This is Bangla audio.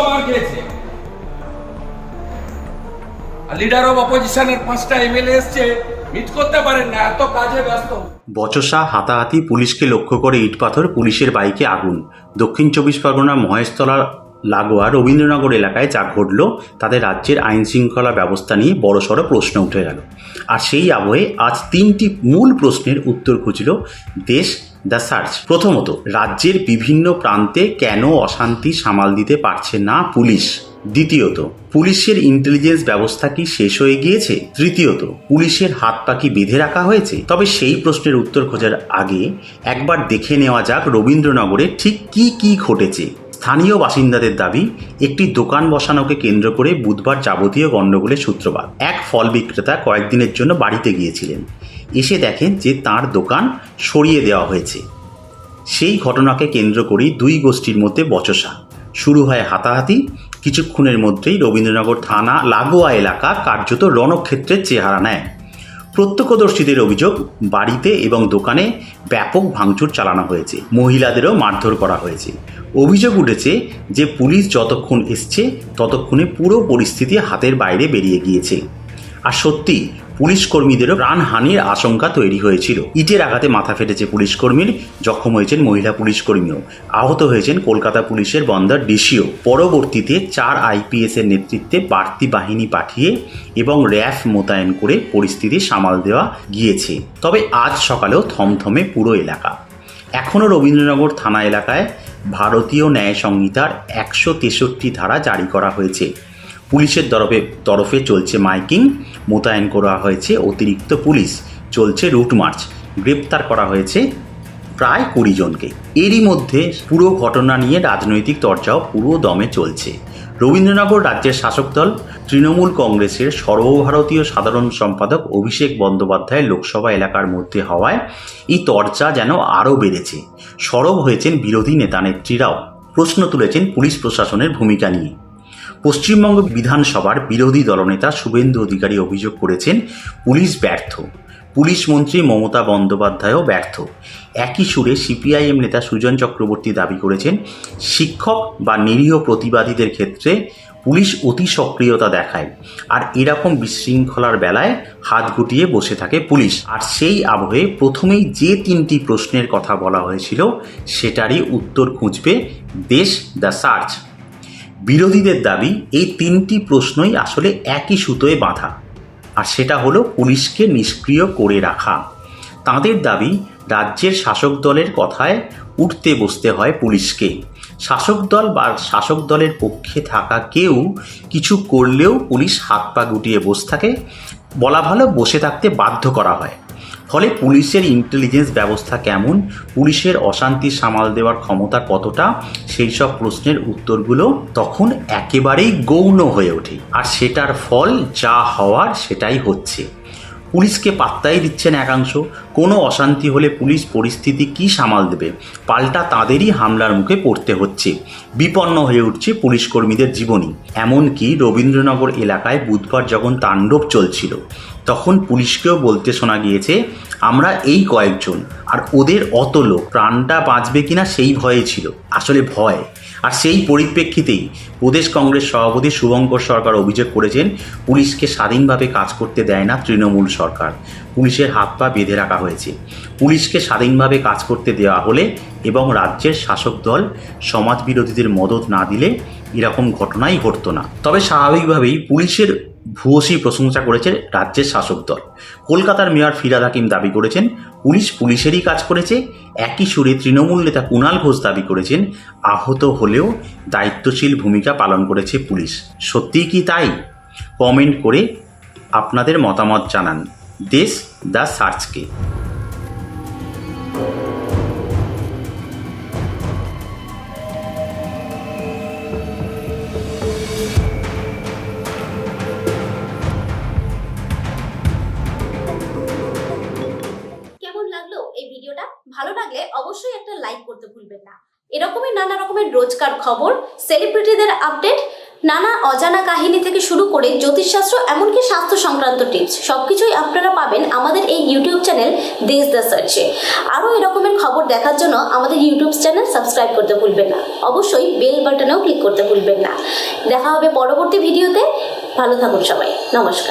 মার খেয়েছে। লিডার অফ অপোজিশনের 5টা এমএলএ এসছে, মিট করতে পারেন না, এত কাজে ব্যস্ত। বচসা, হাতাহাতি, পুলিশকে লক্ষ্য করে ইটপাথর, পুলিশের বাইকে আগুন। দক্ষিণ 24 পরগনার মহেশতলা লাগোয়া রবীন্দ্রনগর এলাকায় যা ঘটল তাতে রাজ্যের আইন শৃঙ্খলা ব্যবস্থা নিয়ে বড়সড় প্রশ্ন উঠে গেল। আর সেই আবহে আজ 3টি মূল প্রশ্নের উত্তর খুঁজল দেশ দ্য সার্চ। প্রথমত, রাজ্যের বিভিন্ন প্রান্তে কেন অশান্তি সামাল দিতে পারছে না পুলিশ? দ্বিতীয়ত, পুলিশের ইন্টেলিজেন্স ব্যবস্থা কি শেষ হয়ে গিয়েছে? তৃতীয়ত, পুলিশের হাত পা কি বেঁধে রাখা হয়েছে? তবে সেই প্রশ্নের উত্তর খোঁজার আগে একবার দেখে নেওয়া যাক রবীন্দ্রনগরে ঠিক কি কি ঘটেছে। স্থানীয় বাসিন্দাদের দাবি, একটি দোকান বসানোকে কেন্দ্র করে বুধবার যাবতীয় গণ্ডগোলের সূত্রপাত। এক ফল বিক্রেতা কয়েকদিনের জন্য বাড়িতে গিয়েছিলেন, এসে দেখেন যে তার দোকান সরিয়ে দেওয়া হয়েছে। সেই ঘটনাকে কেন্দ্র করেই দুই গোষ্ঠীর মধ্যে বচসা শুরু হয়, হাতাহাতি। কিছুক্ষণের মধ্যেই রবীন্দ্রনগর থানা লাগোয়া এলাকা কার্যত রণক্ষেত্রের চেহারা নেয়। প্রত্যক্ষদর্শীদের অভিযোগ, বাড়িতে এবং দোকানে ব্যাপক ভাঙচুর চালানো হয়েছে, মহিলাদেরও মারধর করা হয়েছে। অভিযোগ উঠেছে যে পুলিশ যতক্ষণ এসছে ততক্ষণে পুরো পরিস্থিতি হাতের বাইরে বেরিয়ে গিয়েছে। আর সত্যি পুলিশ কর্মীদেরও প্রাণহানির আশঙ্কা তৈরি হয়েছিল। ইটের আঘাতে মাথা ফেটেছে পুলিশ কর্মীর, জখম হয়েছেন মহিলা পুলিশ কর্মীও, আহত হয়েছেন কলকাতা পুলিশের বন্দর ডিসিও। পরবর্তীতে 4 IPS এর নেতৃত্বে বাড়তি বাহিনী পাঠিয়ে এবং র্যাফ মোতায়েন করে পরিস্থিতি সামাল দেওয়া গিয়েছে। তবে আজ সকালেও থমথমে পুরো এলাকা। এখনও রবীন্দ্রনগর থানা এলাকায় ভারতীয় ন্যায় সংহিতার 163 ধারা জারি করা হয়েছে। পুলিশের তরফে চলছে মাইকিং, মোতায়েন করা হয়েছে অতিরিক্ত পুলিশ, চলছে রুট মার্চ, গ্রেপ্তার করা হয়েছে প্রায় 20 জনকে। এরই মধ্যে পুরো ঘটনা নিয়ে রাজনৈতিক চর্চাও পুরো দমে চলছে। রবীন্দ্রনগর রাজ্যের শাসক দল তৃণমূল কংগ্রেসের সর্বভারতীয় সাধারণ সম্পাদক অভিষেক বন্দ্যোপাধ্যায়ের লোকসভা এলাকার মধ্যে হওয়ায় এই চর্চা যেন আরও বেড়েছে। সরব হয়েছেন বিরোধী নেতানেত্রীরাও, প্রশ্ন তুলেছেন পুলিশ প্রশাসনের ভূমিকা নিয়ে। পশ্চিমবঙ্গ বিধানসভার বিরোধী দলনেতা শুভেন্দু অধিকারী অভিযোগ করেছেন পুলিশ ব্যর্থ, পুলিশ মন্ত্রী মমতা বন্দ্যোপাধ্যায়ও ব্যর্থ। একই সুরে CPIM নেতা সুজন চক্রবর্তী দাবি করেছেন শিক্ষক বা নিরীহ প্রতিবাদীদের ক্ষেত্রে পুলিশ অতি সক্রিয়তা দেখায়, আর এরকম বিশৃঙ্খলার বেলায় হাত গুটিয়ে বসে থাকে পুলিশ। আর সেই আবহে প্রথমেই যে 3টি প্রশ্নের কথা বলা হয়েছিল সেটারই উত্তর খুঁজবে দেশ দ্য সার্চ। বিরোধীদের দাবি, এই 3টি প্রশ্নই আসলে একই সুতোয় বাঁধা, আর সেটা হলো পুলিশকে নিষ্ক্রিয় করে রাখা। তাঁদের দাবি, রাজ্যের শাসক দলের কথায় উঠতে বসতে হয় পুলিশকে। শাসক দল বা শাসক দলের পক্ষে থাকা কেউ কিছু করলেও পুলিশ হাত পা গুটিয়ে বসে থাকে, বলা ভালো বসে থাকতে বাধ্য করা হয়। ফলে পুলিশের ইন্টেলিজেন্স ব্যবস্থা কেমন, পুলিশের অশান্তি সামাল দেওয়ার ক্ষমতা কতটা, সেই সব প্রশ্নের উত্তরগুলো তখন একেবারেই গৌণ হয়ে ওঠে। আর সেটার ফল যা হওয়ার সেটাই হচ্ছে। পুলিশকে পাত্তাই দিচ্ছেন একাংশ। কোনো অশান্তি হলে পুলিশ পরিস্থিতি কি সামাল দেবে, পাল্টা তাদেরই হামলার মুখে পড়তে হচ্ছে। বিপন্ন হয়ে উঠছে পুলিশ কর্মীদের জীবনী। এমনকি রবীন্দ্রনগর এলাকায় বুধবার যখন তাণ্ডব চলছিল তখন পুলিশকেও বলতে শোনা গিয়েছে, আমরা এই কয়েকজন আর ওদের অত লোক, প্রাণটা বাঁচবে কিনা সেই ভয়ে ছিল, আসলে ভয়। আর সেই পরিপ্রেক্ষিতেই প্রদেশ কংগ্রেস সভাপতি শুভঙ্কর সরকার অভিযোগ করেছেন পুলিশকে স্বাধীনভাবে কাজ করতে দেয় না তৃণমূল সরকার, পুলিশের হাত পা বেঁধে রাখা হয়েছে। পুলিশকে স্বাধীনভাবে কাজ করতে দেওয়া হলে এবং রাজ্যের শাসক দল সমাজ বিরোধীদের মদত না দিলে এরকম ঘটনাই ঘটতো না। তবে স্বাভাবিকভাবেই পুলিশের ভূয়সী প্রশংসা করেছে রাজ্যের শাসক দল। কলকাতার মেয়র ফিরহাদ হাকিম দাবি করেছেন পুলিশ পুলিশেরই কাজ করেছে। একই সুরে তৃণমূল নেতা কুণাল ঘোষ দাবি করেছেন আহত হলেও দায়িত্বশীল ভূমিকা পালন করেছে পুলিশ। সত্যিই কি তাই? কমেন্ট করে আপনাদের মতামত জানান দেশ দ্য সার্চকে। এই ভিডিওটা ভালো লাগলে অবশ্যই একটা লাইক করতে ভুলবেন না। এরকমই নানা রকমের রোজকার খবর, সেলিব্রিটিদের আপডেট নানা অজানা কাহিনী থেকে শুরু করে জ্যোতিষশাস্ত্র এমনকি স্বাস্থ্য সংক্রান্ত টিপস সবকিছুই আপনারা পাবেন আমাদের এই ইউটিউব চ্যানেল দেশ দ্য সার্চে। আরও এরকমের খবর দেখার জন্য আমাদের ইউটিউব চ্যানেল সাবস্ক্রাইব করতে ভুলবেন না, অবশ্যই বেল বাটনেও ক্লিক করতে ভুলবেন না। দেখা হবে পরবর্তী ভিডিওতে। ভালো থাকুন সবাই, নমস্কার।